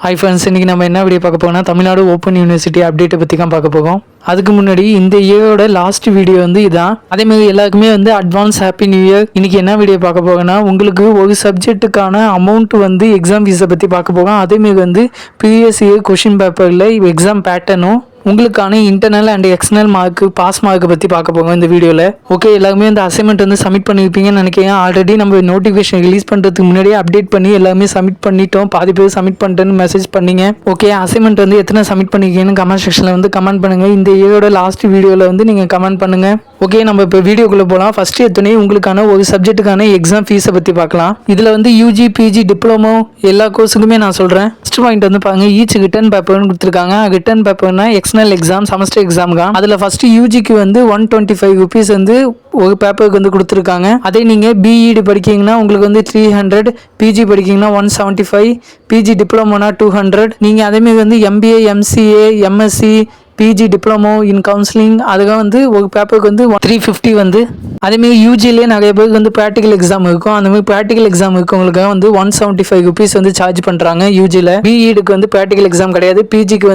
Hi friends, இன்றைக்கி நம்ம என்ன வீடியோ பார்க்க போகோம்னா தமிழ்நாடு ஓப்பன் யூனிவர்சிட்டி அப்டேட்டை பற்றி தான் பார்க்க போகும். அதுக்கு முன்னாடி இந்த இயரோட லாஸ்ட் வீடியோ இதான். அதேமாதிரி எல்லாருக்குமே அட்வான்ஸ் ஹாப்பி நியூ இயர். இன்றைக்கி என்ன வீடியோ பார்க்க போகோம்னா உங்களுக்கு ஒரு சப்ஜெக்ட்டுக்கான அமௌண்ட் எக்ஸாம் ஃபீஸை பற்றி பார்க்க போகும். அதேமாரி ப்ரீவியஸ் இயர் கொஷின் பேப்பரில் எக்ஸாம் பேட்டர்னும் உங்களுக்கான internal and external mark pass மார்க்கை பற்றி பார்க்க போகும் இந்த வீடியோவில். ஓகே, எல்லாருமே இந்த அசைன்மெண்ட் சப்மிட் பண்ணியிருப்பீங்கன்னு நினைக்கிறேன். ஆல்ரெடி நம்ம நோட்டிஃபிகேஷன் ரிலீஸ் பண்ணுறதுக்கு முன்னாடியே அப்டேட் பண்ணி எல்லாமே சப்மிட் பண்ணிட்டோம். பாதி பேர் சப்மிட் பண்ணிட்டேன்னு மெசேஜ் பண்ணீங்க. ஓகே, அசைன்மெண்ட் எத்தனை சப்மிட் பண்ணிருக்கீங்கன்னு கமெண்ட் செக்ஷனில் கமெண்ட் பண்ணுங்கள். இந்த இயரோட லாஸ்ட் வீடியோவில் நீங்கள் கமெண்ட் பண்ணுங்கள். ஓகே, நம்ம இப்போ வீடியோக்குள்ளே போகலாம். ஃபஸ்ட்டு எத்தனை உங்களுக்கான ஒரு சப்ஜெக்ட்டுக்கான எக்ஸாம் ஃபீஸை பற்றி பார்க்கலாம். இதில் யூஜி பிஜி டிப்ளமோ எல்லா கோர்ஸுக்குமே நான் சொல்கிறேன். ஃபஸ்ட் பாயிண்ட் பாருங்கள், ஈச் ரிட்டன் பேப்பர்னு கொடுத்துருக்காங்க. ரிட்டன் பேப்பர்னா எக்ஸ்டர்னல் எக்ஸாம் செமஸ்டர் எக்ஸாம் தான். அதில் ஃபர்ஸ்ட் யூஜிக்கு 125 rupees ஒரு பேப்பருக்கு கொடுத்துருக்காங்க. அதே நீங்கள் பிஇடி படிக்கிங்கன்னா உங்களுக்கு 300, பிஜி படிக்கிங்கன்னா 175, பிஜி டிப்ளமோனா 200. நீங்கள் அதேமாதிரி MBA MCA MSc PG diploma in counselling அதுக்காக ஒரு பேப்பருக்கு 350. அதேமாரி யூஜிலேயே நிறைய பேருக்கு ப்ராக்டிக்கல் எக்ஸாம் இருக்கும். அந்த மாதிரி ப்ராக்டிக்கல் எக்ஸாம் இருக்கவங்களுக்கு 175 rupees சார்ஜ் பண்ணுறாங்க யூஜியில். பிஇடிக்கு ப்ராக்டிக்கல் எக்ஸாம் கிடையாது. பிஜிக்கு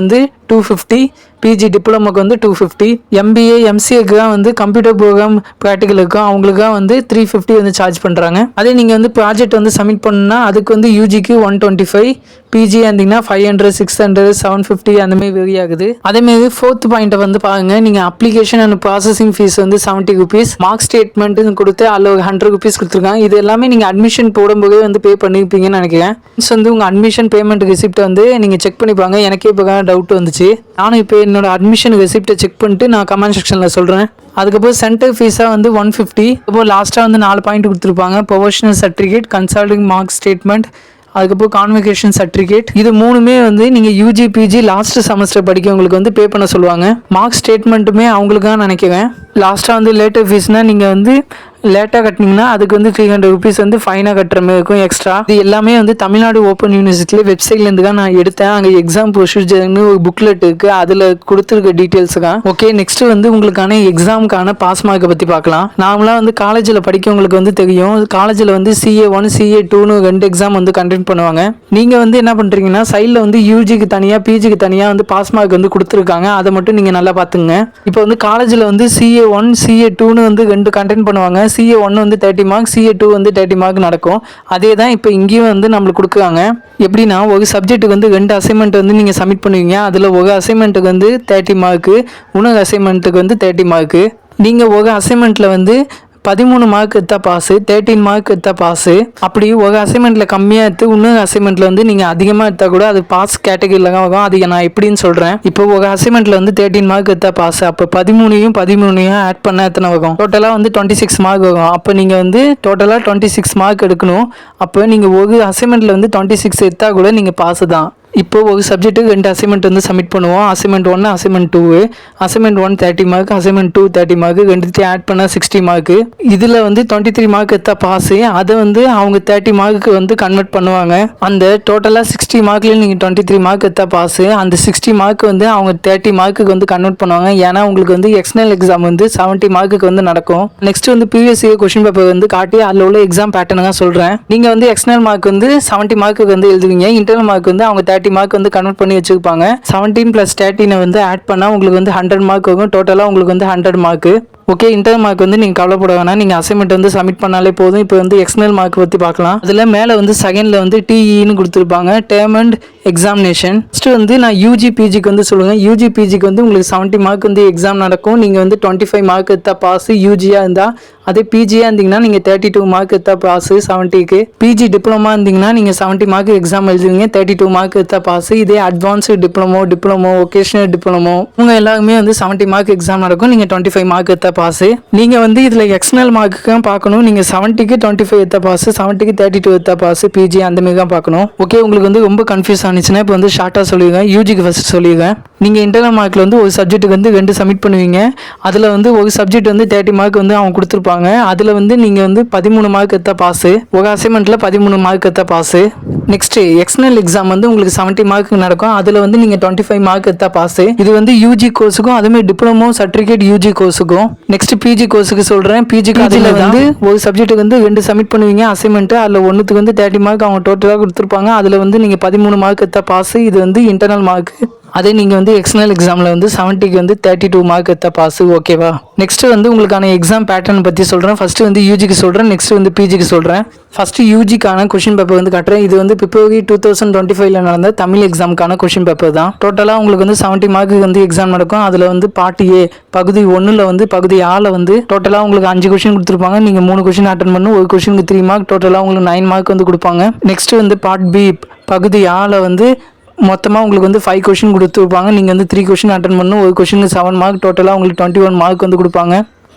250, பிஜி டிப்ளமோக்கு 250, எம்பிஏ எம்சிஏக்கு தான் கம்ப்யூட்டர் ப்ரோக்ராம் ப்ராக்டிக்கல் இருக்கும். அவங்களுக்கு 350 சார்ஜ் பண்ணுறாங்க. அதே நீங்கள் ப்ராஜெக்ட் சப்மிட் பண்ணா அதுக்கு யூஜிக்கு 125, பிஜி இருந்தீங்கன்னா 500, 600, 750 அந்த மாதிரி வெரி ஆகுது. அதேமாரி ஃபோர்த் பாயிண்ட்டை பாருங்க, நீங்கள் application and processing fees 70 rupees, mark statement கொடுத்து அதில் 100 rupees கொடுத்துருக்காங்க. இது எல்லாமே நீங்கள் அட்மிஷன் போடும்போதே பே பண்ணியிருப்பீங்கன்னு நினைக்கிறேன். உங்கள் அட்மிஷன் பேமெண்ட் ரெசிப்ட் நீங்கள் செக் பண்ணிப்பாங்க. எனக்கே இப்போ டவுட் வந்துச்சு. நானும் இப்போ என்னோட அட்மிஷன் ரெசிப்டை செக் பண்ணிட்டு நான் கமெண்ட் செக்ஷனில் சொல்கிறேன். அதுக்கப்புறம் சென்டர் ஃபீஸாக 150. இப்போ லாஸ்ட்டாக 4 பாயிண்ட் கொடுத்துருப்பாங்க. Professional certificate, consulting mark statement, அதுக்கப்புறம் கான்வெகேஷன் சர்டிஃபிகேட். இது மூணுமே நீங்கள் யூஜி பிஜி லாஸ்ட் செமஸ்டர் படிக்கவங்களுக்கு பே பண்ண சொல்லுவாங்க. மார்க் ஸ்டேட்மெண்ட்டுமே அவங்களுக்காக நினைக்கிறேன். லாஸ்ட்டாக லேட்டர் ஃபீஸ்னால் நீங்கள் லேட்டாக கட்டினீங்கன்னா அதுக்கு 300 rupees ஃபைனாக கட்டுற மாதிரி இருக்கும் எக்ஸ்ட்ரா. இது எல்லாமே தமிழ்நாடு ஓப்பன் யூனிவர்சிட்டியில் வெப்சைட்லேருந்து தான் நான் எடுத்தேன். அங்கே எக்ஸாம் ப்ரொசீஜர்னு ஒரு புக்லெட் இருக்குது, அதில் கொடுத்துருக்க டீட்டெயில்ஸ் தான். ஓகே, நெக்ஸ்ட் உங்களுக்கான எக்ஸாமுக்கான பாஸ் மார்க்கை பற்றி பார்க்கலாம். நார்மலாக காலேஜில் படிக்கவங்களுக்கு தெரியும். காலேஜில் CA1 CA2ன்னு 2 எக்ஸாம் கண்டக்ட் பண்ணுவாங்க. நீங்கள் என்ன பண்ணுறீங்கன்னா சைடில் யூஜிக்கு தனியாக பிஜிக்கு தனியாக பாஸ் மார்க் கொடுத்துருக்காங்க. அதை மட்டும் நீங்கள் நல்லா பார்த்துங்க. இப்போ காலேஜில் CA1 CA2ன்னு 2 கண்டக்ட் பண்ணுவாங்க. CA1 30 mark, CA2 30 mark நடக்கும். அதே தான் இப்போ இங்கேயும் நம்மளுக்கு கொடுக்குறாங்க. எப்படின்னா ஒரு சப்ஜெக்ட்டுக்கு 2 அசைன்மெண்ட் நீங்கள் சப்மிட் பண்ணுவீங்க. அதில் ஒரு அசைன்மெண்ட்டுக்கு 30 mark, இன்னொரு அசைன்மெண்ட்டுக்கு 30 mark. நீங்கள் ஒரு அசைன்மெண்ட்டில் 13 mark எடுத்தா பாஸு, 13 mark எடுத்தா பாஸு. அப்படி ஒரு அசைன்மெண்ட்டில் கம்மியாக எடுத்து இன்னொரு அசைன்மெண்ட்டில் நீங்கள் அதிகமாக எடுத்தால் கூட அது பாஸ் கேட்டகரியில் தான் வரும். அது நான் எப்படின்னு சொல்கிறேன். இப்போ ஒரு அசைன்மெண்ட்டில் 13 mark எடுத்தா பாஸு. அப்போ 13 ஆட் பண்ணால் எத்தனை வரும்? டோட்டலாக 26 mark வரும். அப்போ நீங்கள் டோட்டலாக 26 mark எடுக்கணும். அப்போ நீங்கள் ஒரு அசைன்மெண்ட்டில் 26 எடுத்தால் கூட நீங்கள் பாஸு தான். இப்போ ஒரு சப்ஜெக்ட்டுக்கு 2 அசைன்மெண்ட் சப்மிட் பண்ணுவோம். Assignment 1, assignment 2. Assignment 1 30 mark, assignment 2 30 mark, ரெண்டுத்தையும் ஆட் பண்ணால் 60 mark. இதில் 23 mark எடுத்தா பாஸு. அதை அவங்க 30 mark கன்வெர்ட் பண்ணுவாங்க. அந்த டோட்டலாக 60 markல நீங்கள் 23 mark எடுத்தா பாஸு. அந்த 60 mark அவங்க 30 mark கன்வெர்ட் பண்ணுவாங்க. ஏன்னா உங்களுக்கு எக்ஸ்டர்னல் எக்ஸாம் 70 mark நடக்கும். Next previous year question paper காட்டி அதில் உள்ள எக்ஸாம் பேட்டர்ன் தான் சொல்கிறேன். நீங்கள் எக்ஸ்டர்னல் மார்க் 70 mark எழுதுவீங்க. இன்டர்னல் மார்க் அவங்க 30 mark கன்வெர்ட் பண்ணி வச்சுருப்பாங்க. 17 + 13 ஆட் பண்ணால் உங்களுக்கு 100 mark வரும். டோட்டலாக உங்களுக்கு 100 mark. ஓகே, இன்டர்னல் மார்க் நீங்கள் கவலைப்பட வேணாம். நீங்கள் அசைன்மெண்ட் சப்மிட் பண்ணாலே போதும். இப்போ எக்ஸ்டர்னல் மார்க் பற்றி பார்க்கலாம். அதில் மேலே செகண்டில் டிஇன்னு கொடுத்துருப்பாங்க, டேர்ம் அண்ட் எக்ஸாமினேஷன். ஃபஸ்ட்டு நான் யூஜி பிஜிக்கு சொல்லுங்கள். யூஜி பிஜிக்கு உங்களுக்கு 70 mark எக்ஸாம் நடக்கும். நீங்கள் 25 mark எடுத்தா பாஸு யூஜியாக இருந்தால். அதே பிஜியாக இருந்தீங்கன்னா நீங்கள் 32 mark எடுத்தா பாஸு 70க்கு. பிஜி டிப்ளமா இருந்தீங்கன்னா நீங்கள் 70 mark எக்ஸாம் எழுதுவீங்க, 32 mark எடுத்தா பாஸு. இதே அட்வான்ஸ்டு டிப்ளமோ ஒகேஷனல் டிப்ளமோ உங்கள் எல்லாருமே 70 mark எக்ஸாம் நடக்கும். நீங்கள் 25 mark எடுத்தா பாஸு. நீங்கள் இதில் எக்ஸ்டர்னல் மார்க்கு பார்க்கணும். நீங்கள் 70க்கு 25 எடுத்தா பாஸு, 70க்கு 32 எடுத்தா பாஸு, பிஜி அந்த மாதிரி தான் பார்க்கணும். ஓகே, உங்களுக்கு ரொம்ப கன்ஃபியூஸ் ஆனிச்சுன்னா இப்போ ஷார்ட்டாக சொல்லிடுவேன். யூஜிக்கு ஃபஸ்ட் சொல்லிடுவேன். நீங்கள் இன்டர்னல் மார்க்கில் வந்து ஒரு சப்ஜெக்ட்டுக்கு வந்து 2 சப்மிட் பண்ணுவீங்க. அதில் வந்து ஒரு சப்ஜெக்ட் வந்து 30 மார்க் வந்து அவங்க கொடுத்துருப்பாங்க. அதில் வந்து நீங்கள் வந்து 13 மார்க் எடுத்தால் பாஸு, ஒரு அசைன்மெண்ட்டில் 13 மார்க் எடுத்தால் பாஸு. நெக்ஸ்ட்டு எக்ஸ்டர்னல் எக்ஸாம் வந்து உங்களுக்கு 70 மார்க் நடக்கும். அதில் வந்து நீங்கள் 25 மார்க் எடுத்தால் பாஸு. இது வந்து யூஜி கோர்ஸுக்கும் அதுமாதிரி டிப்ளமோ சர்டிஃபிகேட் யூஜி கோர்ஸுக்கும். நெக்ஸ்ட் பிஜி கோர்ஸுக்கு சொல்கிறேன். பிஜிக்கு அதில் வந்து ஒரு சப்ஜெக்ட்டுக்கு வந்து 2 சப்மிட் பண்ணுவீங்க அசைன்மெண்ட்டு. அதில் ஒன்றுத்துக்கு வந்து 30 மார்க் அவங்க டோட்டலாக கொடுத்துருப்பாங்க. அதில் வந்து நீங்கள் 13 மார்க் எடுத்தால் பாஸு. இது வந்து இன்டர்னல் மார்க். அதே நீங்கள் வந்து எக்ஸ்டர்னல் எக்ஸாமில் வந்து 70க்கு வந்து 32 மார்க் எடுத்தால் பாஸு. ஓகேவா? நெக்ஸ்ட்டு வந்து உங்களுக்கான எக்ஸாம் பேட்டர்ன் பற்றி சொல்கிறேன். ஃபஸ்ட்டு வந்து யூஜிக்கு சொல்கிறேன், நெக்ஸ்ட் வந்து பிஜிக்கு சொல்கிறேன். ஃபஸ்ட்டு யூஜிக்கான கொஷின் பேப்பர் வந்து காட்டுறேன். இது வந்து பிப்ரவரி 2025 நடந்த தமிழ் எக்ஸாமுக்கான கொஷின் பேப்பர் தான். டோட்டலாக உங்களுக்கு வந்து 70 மார்க்கு வந்து எக்ஸாம் நடக்கும். அதில் வந்து பார்ட் ஏ பகுதி 1ல் வந்து பகுதி ஆல வந்து டோட்டலாக உங்களுக்கு 5 கொஷின் கொடுத்துருப்பாங்க. நீங்கள் 3 கொஷின் அட்டன் பண்ணணும். ஒரு கொஷினுக்கு 3 மார்க், டோட்டலாக உங்களுக்கு 9 மார்க் வந்து கொடுப்பாங்க. நெக்ஸ்ட் வந்து பார்ட் பி பகுதி ஆல வந்து மொத்தமாக உங்களுக்கு வந்து 5 கொஷின் கொடுத்துருப்பாங்க. நீங்கள் வந்து 3 கொஷின் அட்டன் பண்ணணும். ஒரு கொஷினுக்கு 7 மார்க், டோட்டலாக உங்களுக்கு 21 மார்க் வந்து கொடுப்பாங்க.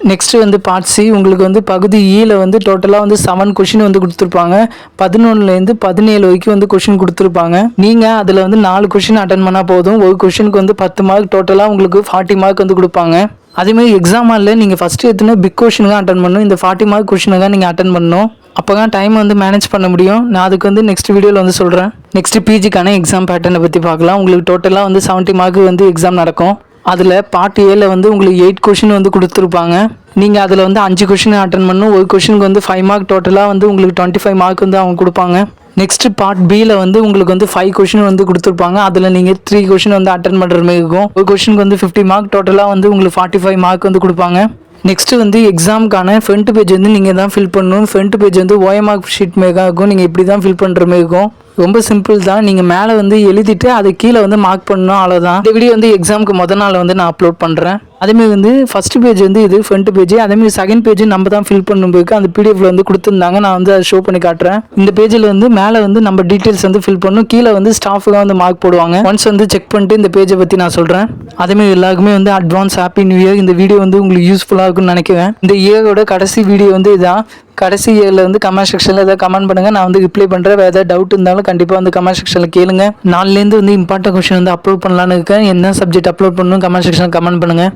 நெக்ஸ்ட்டு வந்து பார்ட் சி உங்களுக்கு வந்து பகுதி ஈல வந்து டோட்டலாக வந்து 7 கொஷின் வந்து கொடுத்துருப்பாங்க. 11லேருந்து 17 வரைக்கும் வந்து கொஷின் கொடுத்துருப்பாங்க. நீங்கள் அதில் வந்து 4 கொஷின் அட்டன் பண்ணால் போதும். ஒரு கொஷினுக்கு வந்து 10 மார்க், டோட்டலாக உங்களுக்கு 40 மார்க் வந்து கொடுப்பாங்க. அதேமாதிரி எக்ஸாம் ஹாலில் நீங்கள் ஃபஸ்ட்டு எத்தனை பிக் கொஷினுக்கு அட்டன் பண்ணணும். இந்த 40 மார்க் கொஷினுக்காக நீங்கள் அட்டன் பண்ணணும். அப்போ தான் டைம் வந்து மேனேஜ் பண்ண முடியும். நான் அதுக்கு வந்து நெக்ஸ்ட் வீடியோவில் வந்து சொல்கிறேன். நெக்ஸ்ட் பிஜிக்கான எக்ஸாம் பேட்டர்னை பற்றி பார்க்கலாம். உங்களுக்கு டோட்டலாக வந்து 70 மார்க் வந்து எக்ஸாம் நடக்கும். அதில் பார்ட் ஏல வந்து உங்களுக்கு 8 கொஷின் வந்து கொடுத்துருப்பாங்க. நீங்கள் அதில் வந்து 5 கொஷின் அட்டன் பண்ணணும். ஒரு கொஷினுக்கு வந்து 5 மார்க், டோட்டலாக வந்து உங்களுக்கு 25 மார்க் வந்து அவங்க கொடுப்பாங்க. நெக்ஸ்ட் பார்ட் பியில் வந்து உங்களுக்கு வந்து 5 கொஷின் வந்து கொடுத்துருப்பாங்க. அதில் நீங்கள் 3 கொஷின் வந்து அட்டன் பண்ணுற மாதிரி இருக்கும். ஒரு கொஷினுக்கு வந்து 50 மார்க், டோட்டலாக வந்து உங்களுக்கு 45 மார்க் வந்து கொடுப்பாங்க. நெக்ஸ்ட்டு வந்து எக்ஸாமுக்கான ஃப்ரண்ட் பேஜ் வந்து நீங்கள் தான் ஃபில் பண்ணணும். ஃப்ரண்ட் பேஜ் வந்து ஓஎம்ஆர் ஷீட் மேகாக இருக்கும். நீங்கள் இப்படி தான் ஃபில் பண்ணுற மாதிரி இருக்கும். ரொம்ப சிம்பிள் தான். நீங்கள் மேலே வந்து எழுதிட்டு அது கீழே வந்து மார்க் பண்ணணும், அவ்வளோதான். இந்த வீடியோ வந்து எக்ஸாமுக்கு முதல் நாள் வந்து நான் அப்லோட் பண்ணுறேன். அதேமாதிரி வந்து ஃபஸ்ட் பேஜ் வந்து இது ஃப்ரண்ட் பேஜ். அதேமாதிரி செகண்ட் பேஜ் நம்ம தான் ஃபில் பண்ணும்போது அந்த பிடிஎஃப்ல வந்து கொடுத்துருந்தாங்க. நான் வந்து அதை ஷோ பண்ணி காட்டுறேன். இந்த பேஜில் வந்து மேலே வந்து நம்ம டீட்டெயில்ஸ் வந்து ஃபில் பண்ணணும். கீழே வந்து ஸ்டாஃபுக்கு வந்து மார்க் போடுவாங்க. ஒன்ஸ் வந்து செக் பண்ணிட்டு இந்த பேஜை பற்றி நான் சொல்கிறேன். அதேமாதிரி எல்லாருக்குமே வந்து அட்வான்ஸ் ஹாப்பி நியூ இயர். இந்த வீடியோ வந்து உங்களுக்கு யூஸ்ஃபுல்லாக இருக்கும்னு நினைக்கிறேன். இந்த இயரோட கடைசி வீடியோ வந்து இதான். கடைசி இயரில் வந்து கமெண்ட் செக்ஷனில் எதாவது கமெண்ட் பண்ணுங்கள். நான் வந்து ரிப்ளை பண்ணுறேன். வேறு ஏதாவது டவுட் இருந்தாலும் கண்டிப்பாக வந்து கமெண்ட் செக்ஷனில் கேளுங்க. நாலுலேருந்து வந்து இம்பார்ட்டன்ட் கொஸ்டின் வந்து அப்லோட் பண்ணலான்னு இருக்கேன். என்ன சப்ஜெக்ட் அப்லோட் பண்ணணும் கமெண்ட் செக்ஷனில் கமெண்ட் பண்ணுங்கள்.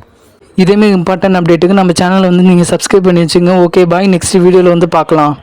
இதேமாதிரி இம்பார்ட்டன்ட் அப்டேட்டுக்கு நம்ம சேனலை வந்து நீங்கள் சப்ஸ்கிரைப் பண்ணி வச்சுங்க. Okay bye. நெக்ஸ்ட் வீடியோவில் வந்து பார்க்கலாம்.